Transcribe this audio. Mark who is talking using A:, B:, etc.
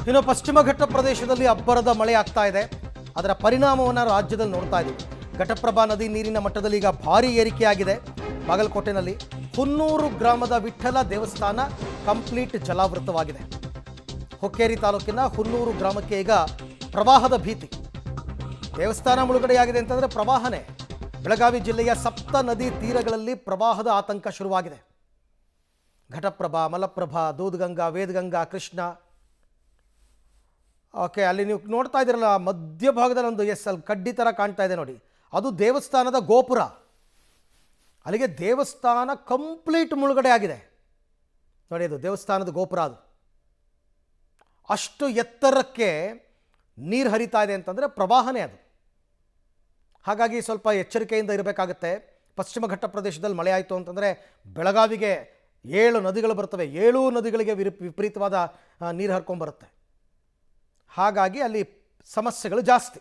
A: ಇನ್ನು ಪಶ್ಚಿಮ ಘಟ್ಟ ಪ್ರದೇಶದಲ್ಲಿ ಅಬ್ಬರದ ಮಳೆ ಆಗ್ತಾ ಇದೆ. ಅದರ ಪರಿಣಾಮವನ್ನು ರಾಜ್ಯದಲ್ಲಿ ನೋಡ್ತಾ ಇದ್ದೀವಿ. ಘಟಪ್ರಭಾ ನದಿ ನೀರಿನ ಮಟ್ಟದಲ್ಲಿ ಈಗ ಭಾರೀ ಏರಿಕೆಯಾಗಿದೆ. ಬಾಗಲಕೋಟೆನಲ್ಲಿ ಹುನ್ನೂರು ಗ್ರಾಮದ ವಿಠ್ಠಲ ದೇವಸ್ಥಾನ ಕಂಪ್ಲೀಟ್ ಜಲಾವೃತವಾಗಿದೆ. ಹುಕ್ಕೇರಿ ತಾಲೂಕಿನ ಹುನ್ನೂರು ಗ್ರಾಮಕ್ಕೆ ಈಗ ಪ್ರವಾಹದ ಭೀತಿ. ದೇವಸ್ಥಾನ ಮುಳುಗಡೆಯಾಗಿದೆ ಅಂತಂದರೆ ಪ್ರವಾಹನೇ. ಬೆಳಗಾವಿ ಜಿಲ್ಲೆಯ ಸಪ್ತ ನದಿ ತೀರಗಳಲ್ಲಿ ಪ್ರವಾಹದ ಆತಂಕ ಶುರುವಾಗಿದೆ. ಘಟಪ್ರಭಾ, ಮಲಪ್ರಭಾ, ದೂದ್ಗಂಗಾ, ವೇದಗಂಗಾ, ಕೃಷ್ಣ. ಓಕೆ, ಅಲ್ಲಿ ನೀವು ನೋಡ್ತಾ ಇದ್ದೀರಲ್ಲ ಮಧ್ಯಭಾಗದಲ್ಲಿ ಒಂದು ಅಲ್ಲಿ ಕಡ್ಡಿ ಥರ ಕಾಣ್ತಾ ಇದೆ ನೋಡಿ, ಅದು ದೇವಸ್ಥಾನದ ಗೋಪುರ. ಅಲ್ಲಿಗೆ ದೇವಸ್ಥಾನ ಕಂಪ್ಲೀಟ್ ಮುಳುಗಡೆ ಆಗಿದೆ ನೋಡಿ. ಅದು ದೇವಸ್ಥಾನದ ಗೋಪುರ. ಅದು ಅಷ್ಟು ಎತ್ತರಕ್ಕೆ ನೀರು ಹರಿತಾ ಇದೆ ಅಂತಂದರೆ ಪ್ರವಾಹನೇ ಅದು. ಹಾಗಾಗಿ ಸ್ವಲ್ಪ ಎಚ್ಚರಿಕೆಯಿಂದ ಇರಬೇಕಾಗುತ್ತೆ. ಪಶ್ಚಿಮ ಘಟ್ಟ ಪ್ರದೇಶದಲ್ಲಿ ಮಳೆ ಆಯಿತು ಅಂತಂದರೆ ಬೆಳಗಾವಿಗೆ 7 ನದಿಗಳು ಬರ್ತವೆ. 7 ನದಿಗಳಿಗೆ ವಿಪರೀತವಾದ ನೀರು ಹರ್ಕೊಂಡ್ಬರುತ್ತೆ. ಹಾಗಾಗಿ ಅಲ್ಲಿ ಸಮಸ್ಯೆಗಳು ಜಾಸ್ತಿ.